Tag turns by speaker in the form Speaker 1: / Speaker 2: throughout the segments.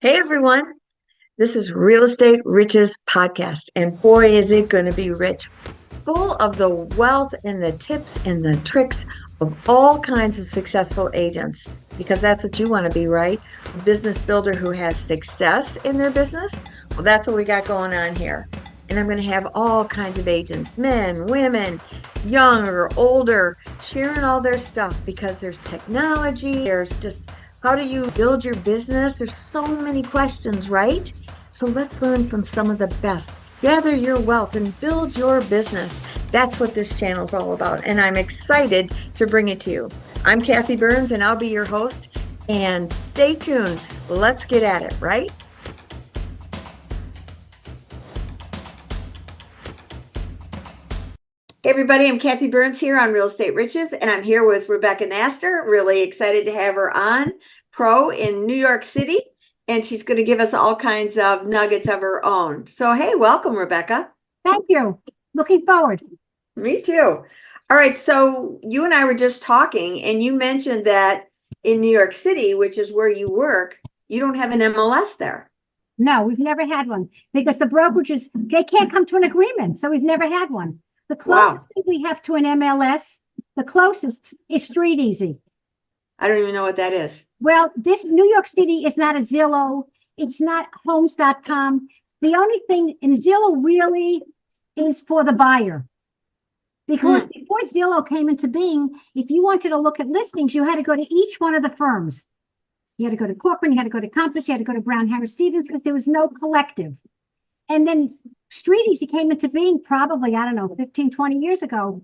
Speaker 1: Hey everyone, this is Real Estate Riches Podcast, and boy, is it going to be rich, full of the wealth and the tips and the tricks of all kinds of successful agents, because that's what you want to be, right? A business builder who has success in their business. Well, that's what we got going on here. And I'm going to have all kinds of agents, men, women, young or older, sharing all their stuff because there's technology, there's just how do you build your business? There's so many questions, right? So let's learn from some of the best. Gather your wealth and build your business. That's what this channel is all about. And I'm excited to bring it to you. I'm Kathy Byrnes and I'll be your host. And stay tuned. Let's get at it, right? Hey everybody, I'm Kathy Byrnes here on Real Estate Riches, and I'm here with Rebecca Knaster. Really excited to have her on, pro in New York City, and she's going to give us all kinds of nuggets of her own. So, hey, welcome, Rebecca.
Speaker 2: Thank you. Looking forward.
Speaker 1: Me too. All right, so you and I were just talking, and you mentioned that in New York City, which is where you work, you don't have an MLS there.
Speaker 2: No, we've never had one because the brokerages, they can't come to an agreement. So we've never had one. The closest thing we have to an MLS, the closest is StreetEasy.
Speaker 1: I don't even know what that is.
Speaker 2: Well, this New York City is not a Zillow. It's not homes.com. The only thing in Zillow really is for the buyer. Because before Zillow came into being, if you wanted to look at listings, you had to go to each one of the firms. You had to go to Corcoran, you had to go to Compass, you had to go to Brown Harris Stevens because there was no collective. And then StreetEasy came into being probably, 15, 20 years ago.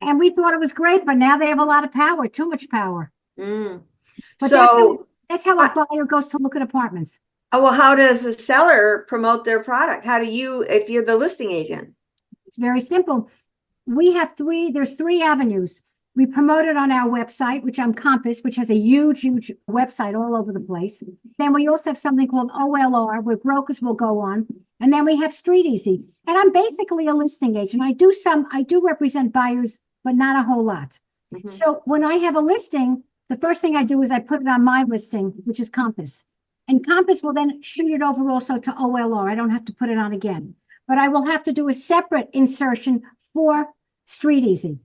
Speaker 2: And we thought it was great, but now they have a lot of power, too much power. But
Speaker 1: So
Speaker 2: that's how a buyer goes to look at apartments.
Speaker 1: Oh, well, how does the seller promote their product? How do you, if you're the listing agent?
Speaker 2: It's very simple. There's three avenues. We promote it on our website, which I'm Compass, which has a huge website all over the place. Then we also have something called OLR, where brokers will go on. And then we have StreetEasy. And I'm basically a listing agent. I do represent buyers, but not a whole lot. So when I have a listing, the first thing I do is I put it on my listing, which is Compass. And Compass will then shoot it over also to OLR. I don't have to put it on again. But I will have to do a separate insertion for StreetEasy.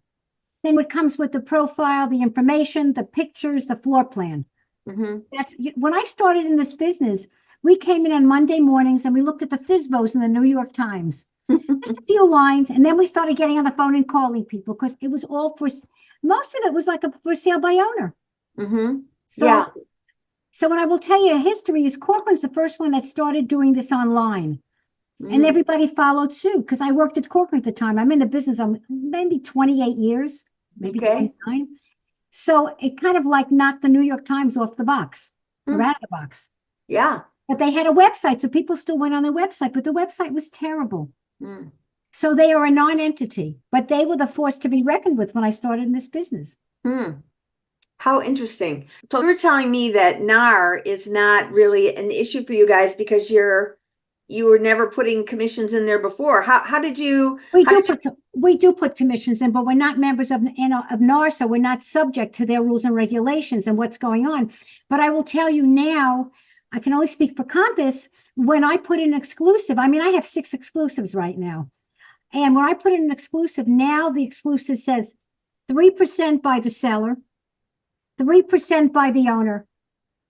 Speaker 2: Then it comes with the profile, the information, the pictures, the floor plan. That's when I started in this business. We came in on Monday mornings and we looked at the FSBOs in the New York Times, just a few lines, and then we started getting on the phone and calling people because it was all most of it was like a for sale by owner. So what I will tell you, history is Corcoran's the first one that started doing this online. And everybody followed suit because I worked at Corcoran at the time. I'm in the business maybe 28 years, maybe 29. So it kind of like knocked the New York Times off the box or out of the box.
Speaker 1: Yeah.
Speaker 2: But they had a website, so people still went on their website, but the website was terrible. So they are a non-entity, but they were the force to be reckoned with when I started in this business.
Speaker 1: How interesting. So you were telling me that NAR is not really an issue for you guys because you were never putting commissions in there before. How did you?
Speaker 2: We do put commissions in, but we're not members of NAR, so we're not subject to their rules and regulations and what's going on. But I will tell you now, I can only speak for Compass. When I put in exclusive, I have 6 exclusives right now. And when I put in an exclusive, now the exclusive says 3% by the seller, 3% by the owner,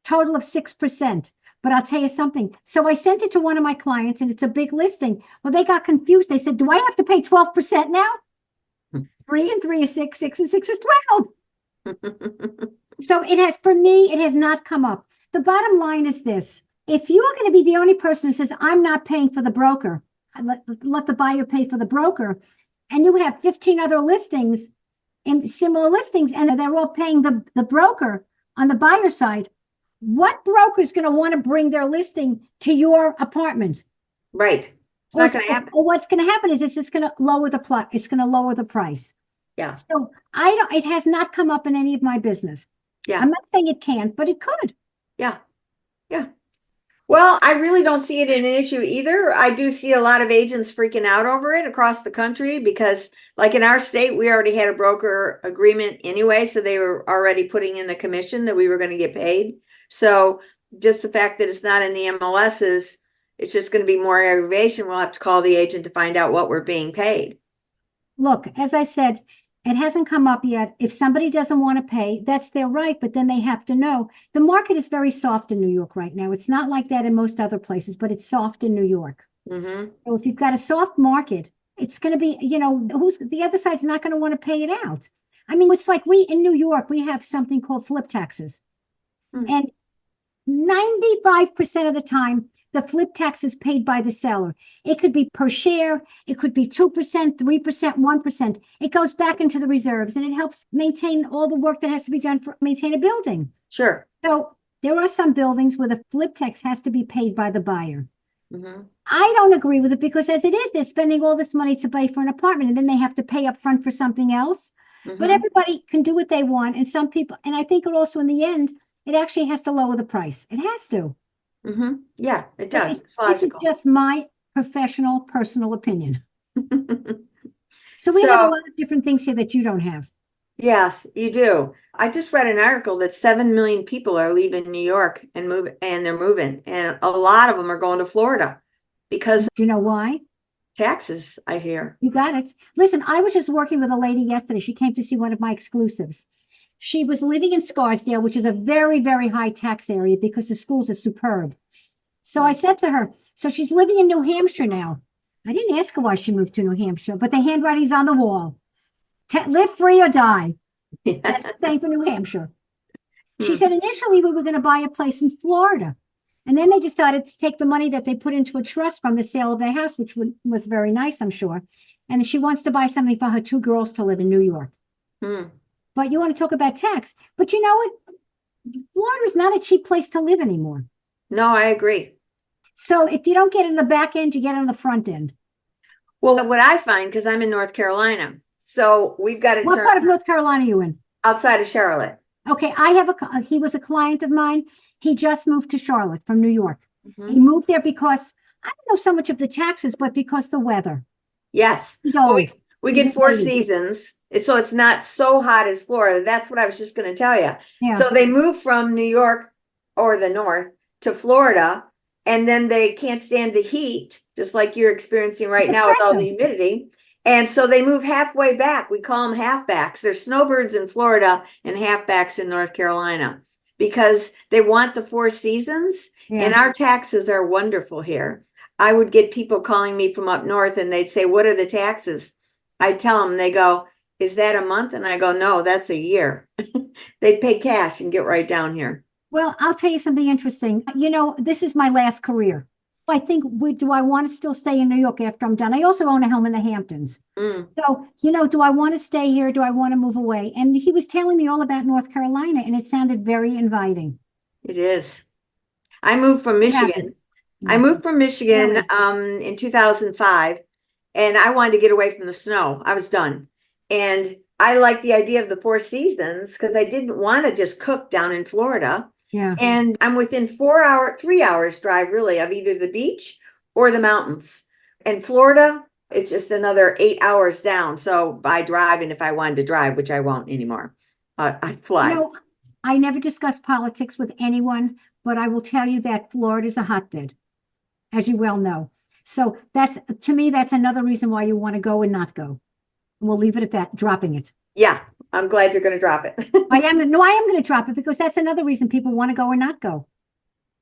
Speaker 2: total of 6%. But I'll tell you something. So I sent it to one of my clients and it's a big listing. Well, they got confused. They said, do I have to pay 12% now? 3 and 3 is 6, 6 and 6 is 12. So for me, it has not come up. The bottom line is this. If you are going to be the only person who says, I'm not paying for the broker, let the buyer pay for the broker, and you have 15 other listings and similar listings, and they're all paying the broker on the buyer side, what broker is going to want to bring their listing to your apartment?
Speaker 1: Right. It's not going to happen.
Speaker 2: Or what's going to happen is it's just going to lower the price.
Speaker 1: Yeah.
Speaker 2: So it has not come up in any of my business.
Speaker 1: Yeah.
Speaker 2: I'm not saying it can't, but it could.
Speaker 1: Yeah. Yeah. Well, I really don't see it in an issue either. I do see a lot of agents freaking out over it across the country because, like in our state, we already had a broker agreement anyway. So they were already putting in the commission that we were going to get paid. So just the fact that it's not in the MLSs, it's just going to be more aggravation. We'll have to call the agent to find out what we're being paid.
Speaker 2: Look, as I said, it hasn't come up yet. If somebody doesn't want to pay, that's their right, but then they have to know. The market is very soft in New York right now. It's not like that in most other places, but it's soft in New York.
Speaker 1: Mm-hmm.
Speaker 2: So if you've got a soft market, it's going to be, who's the other side's not going to want to pay it out. I mean, it's like we in New York, we have something called flip taxes.
Speaker 1: Mm.
Speaker 2: And 95% of the time, the flip tax is paid by the seller. It could be per share. It could be 2%, 3%, 1%. It goes back into the reserves and it helps maintain all the work that has to be done for maintain a building.
Speaker 1: Sure.
Speaker 2: So there are some buildings where the flip tax has to be paid by the buyer.
Speaker 1: Mm-hmm.
Speaker 2: I don't agree with it because as it is, they're spending all this money to pay for an apartment and then they have to pay up front for something else.
Speaker 1: Mm-hmm.
Speaker 2: But everybody can do what they want. And some people, and I think it also in the end, it actually has to lower the price. It has to.
Speaker 1: Mm-hmm. Yeah, it does. It's
Speaker 2: This is
Speaker 1: logical.
Speaker 2: just my professional, personal opinion. So we have a lot of different things here that you don't have.
Speaker 1: Yes, you do. I just read an article that 7 million people are leaving New York and they're moving. And a lot of them are going to Florida because
Speaker 2: Do you know why?
Speaker 1: taxes, I hear.
Speaker 2: You got it. Listen, I was just working with a lady yesterday. She came to see one of my exclusives. She was living in Scarsdale, which is a very, very high tax area because the schools are superb. So I said to her, so she's living in New Hampshire now. I didn't ask her why she moved to New Hampshire, but the handwriting's on the wall. Live free or die. That's the same for New Hampshire. She said initially we were going to buy a place in Florida. And then they decided to take the money that they put into a trust from the sale of their house, which was very nice, I'm sure. And she wants to buy something for her 2 girls to live in New York. But you want to talk about tax. But you know what? Florida's not a cheap place to live anymore.
Speaker 1: No, I agree.
Speaker 2: So if you don't get in the back end, you get on the front end.
Speaker 1: Well, what I find, because I'm in North Carolina, so we've got to
Speaker 2: What part of North Carolina are you in?
Speaker 1: outside of Charlotte.
Speaker 2: Okay, I have he was a client of mine. He just moved to Charlotte from New York.
Speaker 1: Mm-hmm.
Speaker 2: He moved there because, I don't know so much of the taxes, but because the weather.
Speaker 1: Yes.
Speaker 2: He's old.
Speaker 1: We
Speaker 2: He's
Speaker 1: get 4
Speaker 2: 80.
Speaker 1: seasons, so it's not so hot as Florida. That's what I was just going to tell you.
Speaker 2: Yeah.
Speaker 1: So they move from New York or the north to Florida, and then they can't stand the heat, just like you're experiencing right now with all the humidity. And so they move halfway back. We call them halfbacks. They're snowbirds in Florida and halfbacks in North Carolina because they want the 4 seasons.
Speaker 2: Yeah.
Speaker 1: And our taxes are wonderful here. I would get people calling me from up north and they'd say, what are the taxes? I tell them, they go, is that a month? And I go, no, that's a year. They pay cash and get right down here.
Speaker 2: Well, I'll tell you something interesting. You know, this is my last career. I think, do I want to still stay in New York after I'm done? I also own a home in the Hamptons. So, do I want to stay here? Do I want to move away? And he was telling me all about North Carolina, and it sounded very inviting.
Speaker 1: It is. I moved from Michigan. I moved from Michigan in 2005, and I wanted to get away from the snow. I was done. And I liked the idea of the 4 seasons because I didn't want to just cook down in Florida.
Speaker 2: Yeah.
Speaker 1: And I'm within 3 hours drive really of either the beach or the mountains. And Florida, it's just another 8 hours down. So by driving, if I wanted to drive, which I won't anymore, I'd fly.
Speaker 2: I never discuss politics with anyone, but I will tell you that Florida is a hotbed, as you well know. So to me, that's another reason why you want to go and not go. We'll leave it at that, dropping it.
Speaker 1: Yeah, I'm glad you're going to drop it.
Speaker 2: I am going to drop it because that's another reason people want to go or not go.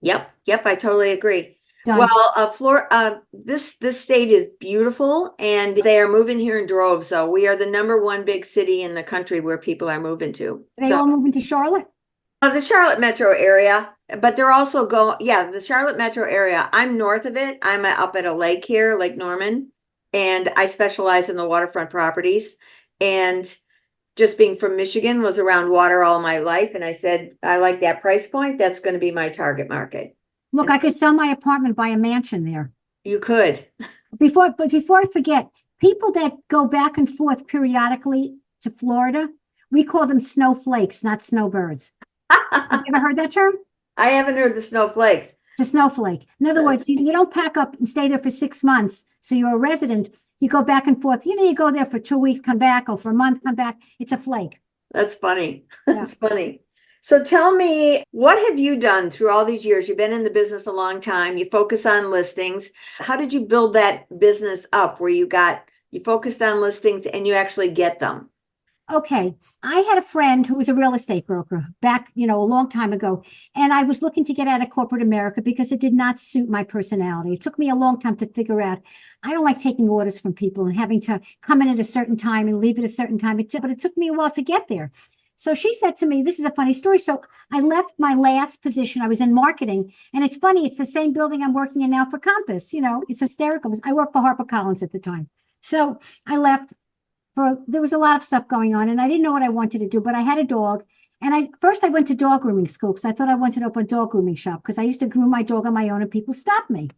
Speaker 1: Yep, I totally agree.
Speaker 2: Done.
Speaker 1: Well, this state is beautiful, and they are moving here in droves. So we are the #1 big city in the country where people are moving to.
Speaker 2: They all moving to Charlotte?
Speaker 1: The Charlotte metro area, but they're also the Charlotte metro area. I'm north of it. I'm up at a lake here, Lake Norman, and I specialize in the waterfront properties. And just being from Michigan, was around water all my life. And I said, I like that price point. That's going to be my target market.
Speaker 2: Look, I could sell my apartment, buy a mansion there.
Speaker 1: You could.
Speaker 2: Before I forget, people that go back and forth periodically to Florida, we call them snowflakes, not snowbirds. Have you ever heard that term?
Speaker 1: I haven't heard the snowflakes.
Speaker 2: It's a snowflake. In other words, you don't pack up and stay there for 6 months. So you're a resident. You go back and forth. You go there for 2 weeks, come back, or for a month, come back. It's a flake.
Speaker 1: That's funny.
Speaker 2: Yeah.
Speaker 1: That's funny.
Speaker 3: So tell me, what have you done through all these years? You've been in the business a long time. You focus on listings. How did you build that business up where you focused on listings and you actually get them?
Speaker 2: Okay. I had a friend who was a real estate broker back, a long time ago. And I was looking to get out of corporate America because it did not suit my personality. It took me a long time to figure out. I don't like taking orders from people and having to come in at a certain time and leave at a certain time. But it took me a while to get there. So she said to me, this is a funny story. So I left my last position. I was in marketing. And it's funny. It's the same building I'm working in now for Compass. It's hysterical. I worked for HarperCollins at the time. So I left. There was a lot of stuff going on and I didn't know what I wanted to do, but I had a dog. And first I went to dog grooming school because I thought I wanted to open a dog grooming shop because I used to groom my dog on my own and people stopped me.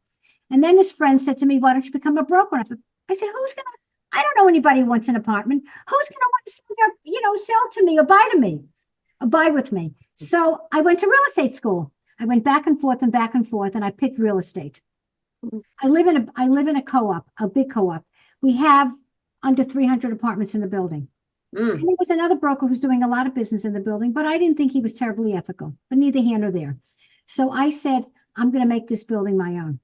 Speaker 2: And then this friend said to me, why don't you become a broker? I said, I don't know anybody who wants an apartment. Who's going to want to sell to me or buy with me? So I went to real estate school. I went back and forth and I picked real estate. I live in a co-op, a big co-op. We have under 300 apartments in the building. And there was another broker who's doing a lot of business in the building, but I didn't think he was terribly ethical, but neither here nor there. So I said, I'm going to make this building my own.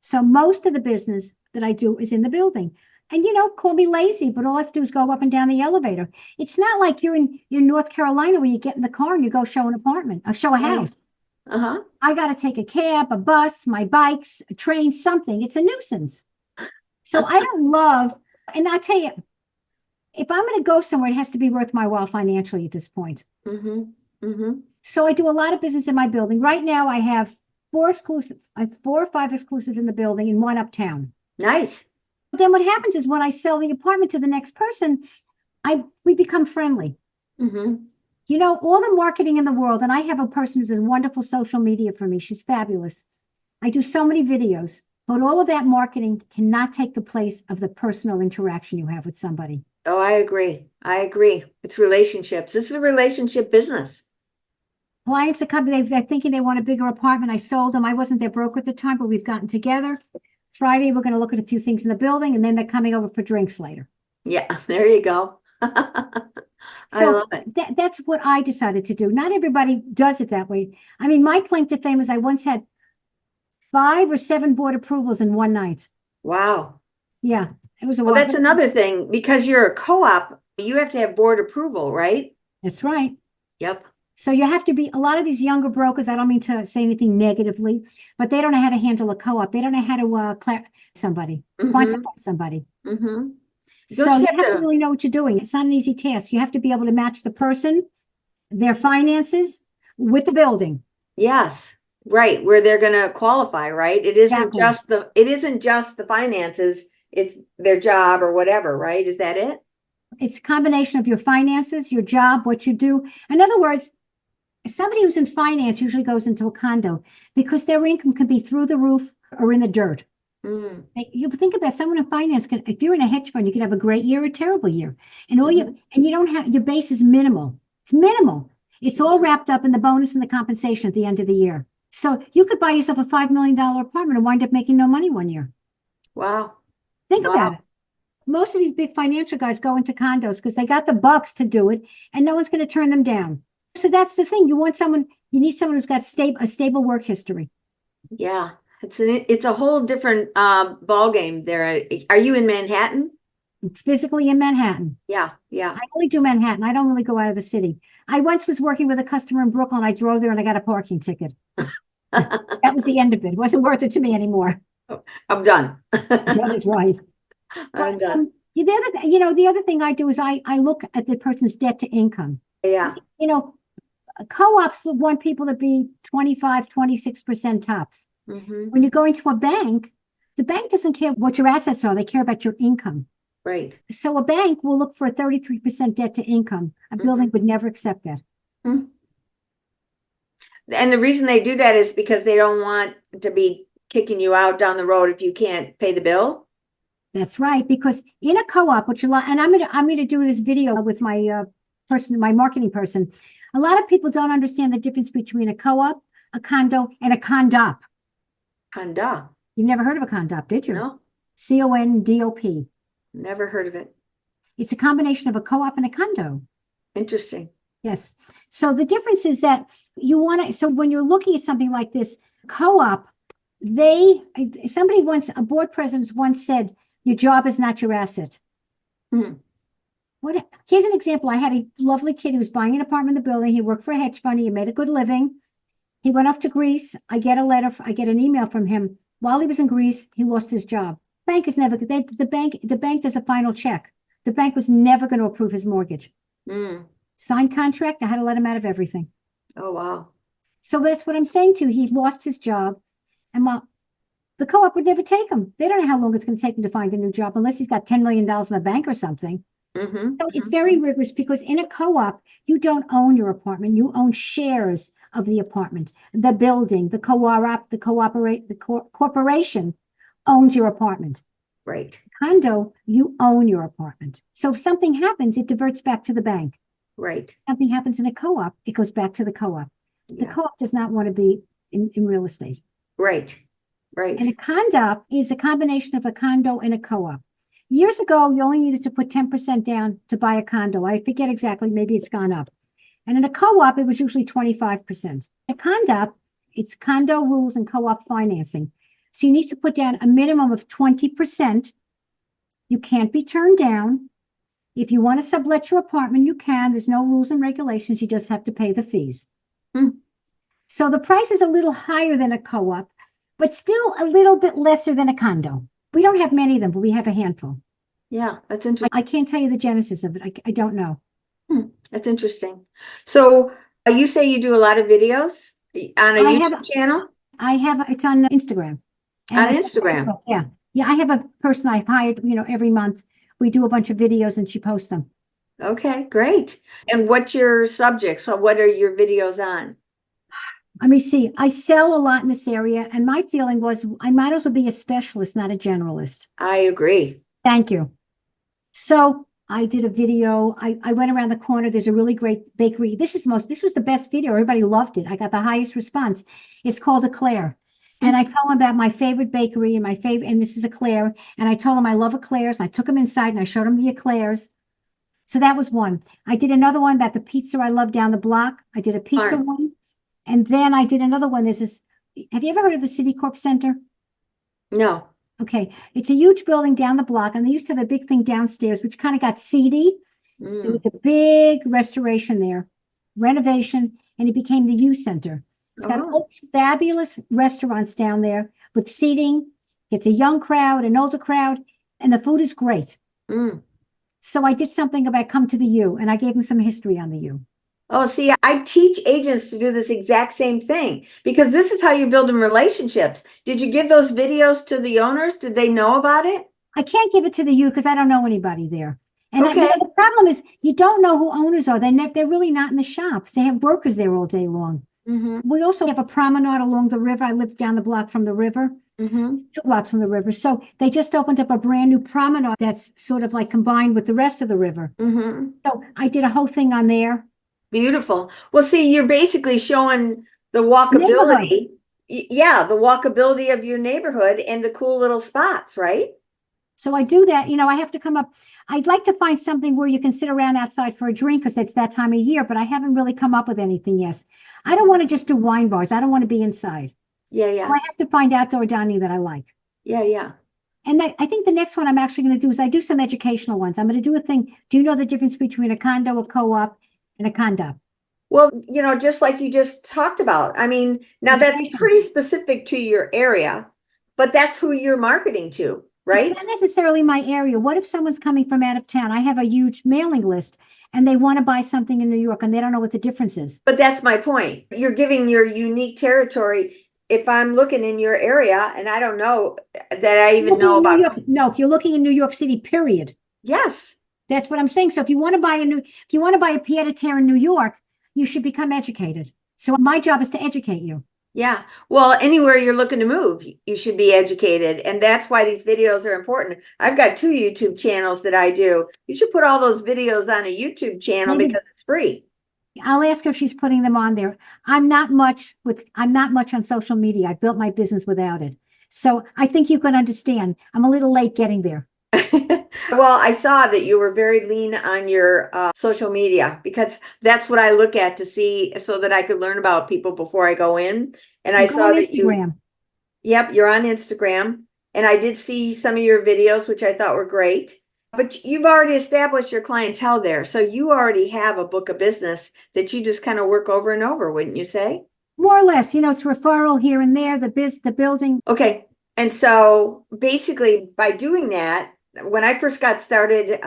Speaker 2: So most of the business that I do is in the building. And, call me lazy, but all I have to do is go up and down the elevator. It's not like you're in North Carolina where you get in the car and you go show an apartment, or show a house.
Speaker 3: Uh-huh.
Speaker 2: I got to take a cab, a bus, my bikes, a train, something. It's a nuisance. So I don't love. And I'll tell you, if I'm going to go somewhere, it has to be worth my while financially at this point. So I do a lot of business in my building. Right now, I have 4 or 5 exclusive in the building and 1 uptown.
Speaker 3: Nice.
Speaker 2: But then what happens is when I sell the apartment to the next person, we become friendly. All the marketing in the world, and I have a person who does wonderful social media for me. She's fabulous. I do so many videos. But all of that marketing cannot take the place of the personal interaction you have with somebody.
Speaker 3: Oh, I agree. It's relationships. This is a relationship business.
Speaker 2: Clients are coming, they're thinking they want a bigger apartment. I sold them. I wasn't their broker at the time, but we've gotten together. Friday, we're going to look at a few things in the building, and then they're coming over for drinks later.
Speaker 3: Yeah, there you go. I love it.
Speaker 2: That's what I decided to do. Not everybody does it that way. I mean, my claim to fame is I once had 5 or 7 board approvals in one night.
Speaker 3: Wow.
Speaker 2: Yeah, it was a
Speaker 3: Well, that's another thing. Because you're a co-op, you have to have board approval, right?
Speaker 2: That's right.
Speaker 3: Yep.
Speaker 2: So you have to be, a lot of these younger brokers, I don't mean to say anything negatively, but they don't know how to handle a co-op. They don't know how to quantify somebody. So you have to really know what you're doing. It's not an easy task. You have to be able to match the person, their finances with the building.
Speaker 3: Yes. Right, where they're going to qualify, right? It isn't just the finances, it's their job or whatever, right? Is that it?
Speaker 2: It's a combination of your finances, your job, what you do. In other words, somebody who's in finance usually goes into a condo because their income can be through the roof or in the dirt. You think about someone in finance, if you're in a hedge fund, you can have a great year or a terrible year. And you don't have, your base is minimal. It's minimal. It's all wrapped up in the bonus and the compensation at the end of the year. So you could buy yourself a $5 million apartment and wind up making no money one year.
Speaker 3: Wow.
Speaker 2: Think about it. Most of these big financial guys go into condos because they got the bucks to do it and no one's going to turn them down. So that's the thing. You need someone who's got a stable work history.
Speaker 3: Yeah. It's a whole different ball game there. Are you in Manhattan?
Speaker 2: Physically in Manhattan.
Speaker 3: Yeah.
Speaker 2: I only do Manhattan. I don't really go out of the city. I once was working with a customer in Brooklyn. I drove there and I got a parking ticket. That was the end of it. It wasn't worth it to me anymore.
Speaker 3: I'm done.
Speaker 2: That is right.
Speaker 3: I'm done.
Speaker 2: The other thing I do is I look at the person's debt to income.
Speaker 3: Yeah.
Speaker 2: Co-ops want people to be 25, 26% tops. When you go into a bank, the bank doesn't care what your assets are. They care about your income.
Speaker 3: Right.
Speaker 2: So a bank will look for a 33% debt to income. A building would never accept that.
Speaker 3: And the reason they do that is because they don't want to be kicking you out down the road if you can't pay the bill.
Speaker 2: That's right. Because in a co-op, and I'm gonna do this video with my my marketing person. A lot of people don't understand the difference between a co-op, a condo, and a condop.
Speaker 3: Condop.
Speaker 2: You've never heard of a condop, did you?
Speaker 3: No.
Speaker 2: CONDOP.
Speaker 3: Never heard of it.
Speaker 2: It's a combination of a co-op and a condo.
Speaker 3: Interesting.
Speaker 2: Yes. So the difference is that you want to, so when you're looking at something like this, co-op, somebody once, a board president once said, your job is not your asset.
Speaker 3: Hmm.
Speaker 2: Here's an example. I had a lovely kid who was buying an apartment in the building. He worked for a hedge fund. He made a good living. He went off to Greece. I get an email from him. While he was in Greece, he lost his job. Bank is never, the bank does a final check. The bank was never going to approve his mortgage.
Speaker 3: Mm.
Speaker 2: Signed contract. I had to let him out of everything.
Speaker 3: Oh, wow.
Speaker 2: So that's what I'm saying to you. He lost his job. And while the co-op would never take him, they don't know how long it's going to take him to find a new job unless he's got $10 million in the bank or something.
Speaker 3: Mm-hmm.
Speaker 2: So it's very rigorous because in a co-op, you don't own your apartment. You own shares of the apartment, the building, the corporation owns your apartment.
Speaker 3: Right.
Speaker 2: Condo, you own your apartment. So if something happens, it diverts back to the bank.
Speaker 3: Right.
Speaker 2: Something happens in a co-op, it goes back to the co-op. The
Speaker 3: Yeah.
Speaker 2: co-op does not want to be in real estate.
Speaker 3: Right. Right.
Speaker 2: And a Condop is a combination of a condo and a co-op. Years ago, you only needed to put 10% down to buy a condo. I forget exactly, maybe it's gone up. And in a co-op, it was usually 25%. A Condop, it's condo rules and co-op financing. So you need to put down a minimum of 20%. You can't be turned down. If you want to sublet your apartment, you can. There's no rules and regulations. You just have to pay the fees.
Speaker 3: Hmm.
Speaker 2: So the price is a little higher than a co-op, but still a little bit lesser than a condo. We don't have many of them, but we have a handful.
Speaker 3: Yeah, that's interesting.
Speaker 2: I can't tell you the genesis of it. I don't know.
Speaker 3: That's interesting. So you say you do a lot of videos on a YouTube channel?
Speaker 2: It's on Instagram.
Speaker 3: On Instagram?
Speaker 2: Yeah. Yeah, I have a person I've hired, every month. We do a bunch of videos and she posts them.
Speaker 3: Okay, great. And what's your subject? So what are your videos on?
Speaker 2: Let me see. I sell a lot in this area, and my feeling was I might as well be a specialist, not a generalist.
Speaker 3: I agree.
Speaker 2: Thank you. So I did a video. I went around the corner. There's a really great bakery. This was the best video. Everybody loved it. I got the highest response. It's called Eclair. And I told them about my favorite bakery and this is Eclair. And I told them I love Eclairs. I took them inside and I showed them the Eclairs. So that was one. I did another one about the pizza I love down the block. I did a pizza one. And then I did another one. Have you ever heard of the Citicorp Center?
Speaker 3: No.
Speaker 2: Okay. It's a huge building down the block. And they used to have a big thing downstairs, which kind of got seedy. There was a big restoration there, renovation, and it became the youth center. It's got all these fabulous restaurants down there with seating. It's a young crowd, an older crowd, and the food is great. So I did something about come to the U, and I gave them some history on the U.
Speaker 3: Oh, see, I teach agents to do this exact same thing because this is how you build in relationships. Did you give those videos to the owners? Did they know about it?
Speaker 2: I can't give it to the U because I don't know anybody there. And the problem is you don't know who owners are. They're really not in the shops. They have workers there all day long. We also have a promenade along the river. I live down the block from the river. 2 blocks from the river. So they just opened up a brand new promenade that's sort of like combined with the rest of the river. So I did a whole thing on there.
Speaker 3: Beautiful. Well, see, you're basically showing the walkability. Yeah, the walkability of your neighborhood and the cool little spots, right?
Speaker 2: So I do that. I have to come up. I'd like to find something where you can sit around outside for a drink because it's that time of year, but I haven't really come up with anything yet. I don't want to just do wine bars. I don't want to be inside.
Speaker 3: Yeah.
Speaker 2: So I have to find outdoor dining that I like.
Speaker 3: Yeah.
Speaker 2: And I think the next one I'm actually going to do is I do some educational ones. I'm going to do a thing. Do you know the difference between a condo, a co-op, and a Condop?
Speaker 3: Well, just like you just talked about. I mean, now that's pretty specific to your area, but that's who you're marketing to, right?
Speaker 2: It's not necessarily my area. What if someone's coming from out of town? I have a huge mailing list and they want to buy something in New York and they don't know what the difference is.
Speaker 3: But that's my point. You're giving your unique territory. If I'm looking in your area and I don't know that I even know about.
Speaker 2: No, if you're looking in New York City, period.
Speaker 3: Yes.
Speaker 2: That's what I'm saying. So if you want to buy a pied-à-terre in New York, you should become educated. So my job is to educate you.
Speaker 3: Yeah. Well, anywhere you're looking to move, you should be educated. And that's why these videos are important. I've got 2 YouTube channels that I do. You should put all those videos on a YouTube channel because it's free.
Speaker 2: I'll ask her if she's putting them on there. I'm not much on social media. I built my business without it. So I think you can understand. I'm a little late getting there.
Speaker 3: Well, I saw that you were very lean on your social media because that's what I look at to see so that I could learn about people before I go in. And I
Speaker 2: Go
Speaker 3: saw
Speaker 2: on
Speaker 3: that you,
Speaker 2: Instagram.
Speaker 3: yep, you're on Instagram. And I did see some of your videos, which I thought were great. But you've already established your clientele there. So you already have a book of business that you just kind of work over and over, wouldn't you say?
Speaker 2: More or less, it's referral here and there, the building.
Speaker 3: Okay. And so basically by doing that, when I first got started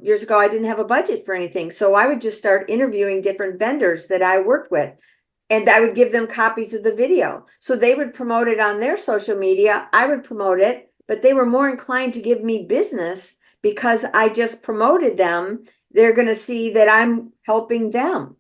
Speaker 3: years ago, I didn't have a budget for anything. So I would just start interviewing different vendors that I worked with. And I would give them copies of the video. So they would promote it on their social media. I would promote it, but they were more inclined to give me business because I just promoted them. They're going to see that I'm helping them.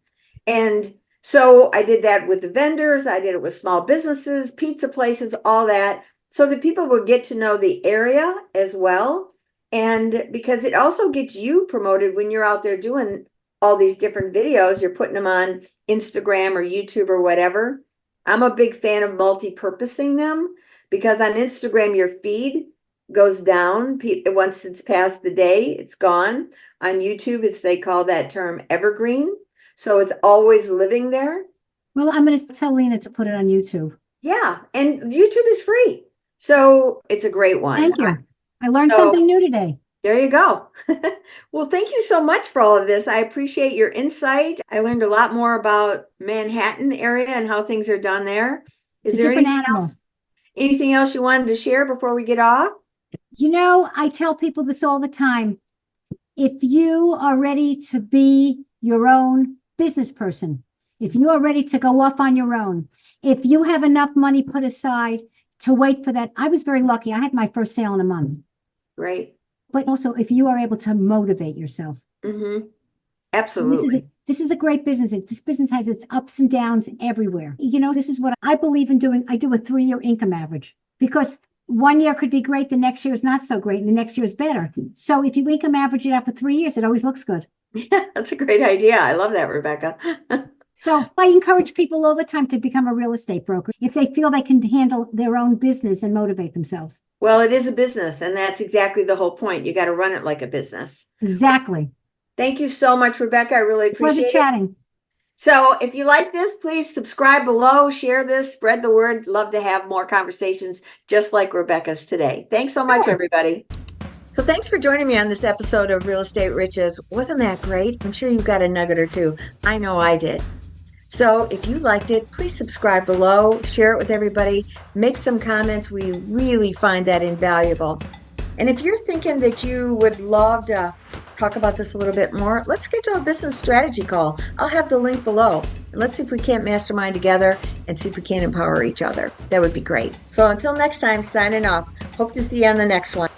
Speaker 3: And so I did that with the vendors. I did it with small businesses, pizza places, all that. So that people would get to know the area as well. And because it also gets you promoted when you're out there doing all these different videos, you're putting them on Instagram or YouTube or whatever. I'm a big fan of multi-purposing them because on Instagram, your feed goes down. Once it's past the day, it's gone. On YouTube, they call that term evergreen. So it's always living there.
Speaker 2: Well, I'm going to tell Lena to put it on YouTube.
Speaker 3: Yeah. And YouTube is free. So it's a great one.
Speaker 2: Thank you. I learned something new today.
Speaker 3: There you go. Well, thank you so much for all of this. I appreciate your insight. I learned a lot more about Manhattan area and how things are done there. Is there anything else you wanted to share before we get off?
Speaker 2: I tell people this all the time. If you are ready to be your own business person, if you are ready to go off on your own, if you have enough money put aside to wait for that. I was very lucky. I had my first sale in a month.
Speaker 3: Great.
Speaker 2: But also if you are able to motivate yourself.
Speaker 3: Mm-hmm. Absolutely.
Speaker 2: This is a great business. This business has its ups and downs everywhere. This is what I believe in doing. I do a 3-year income average because one year could be great. The next year is not so great. And the next year is better. So if you income average it out for 3 years, it always looks good.
Speaker 3: Yeah, that's a great idea. I love that, Rebecca.
Speaker 2: So I encourage people all the time to become a real estate broker if they feel they can handle their own business and motivate themselves.
Speaker 3: Well, it is a business, and that's exactly the whole point. You got to run it like a business.
Speaker 2: Exactly.
Speaker 3: Thank you so much, Rebecca. I really appreciate it.
Speaker 2: Chatting.
Speaker 3: So if you like this, please subscribe below, share this, spread the word. Love to have more conversations just like Rebecca's today. Thanks so much, everybody. So thanks for joining me on this episode of Real Estate Riches. Wasn't that great? I'm sure you got a nugget or two. I know I did. So if you liked it, please subscribe below, share it with everybody, make some comments. We really find that invaluable. And if you're thinking that you would love to talk about this a little bit more, let's schedule a business strategy call. I'll have the link below. And let's see if we can't mastermind together and see if we can empower each other. That would be great. So until next time, signing off. Hope to see you on the next one.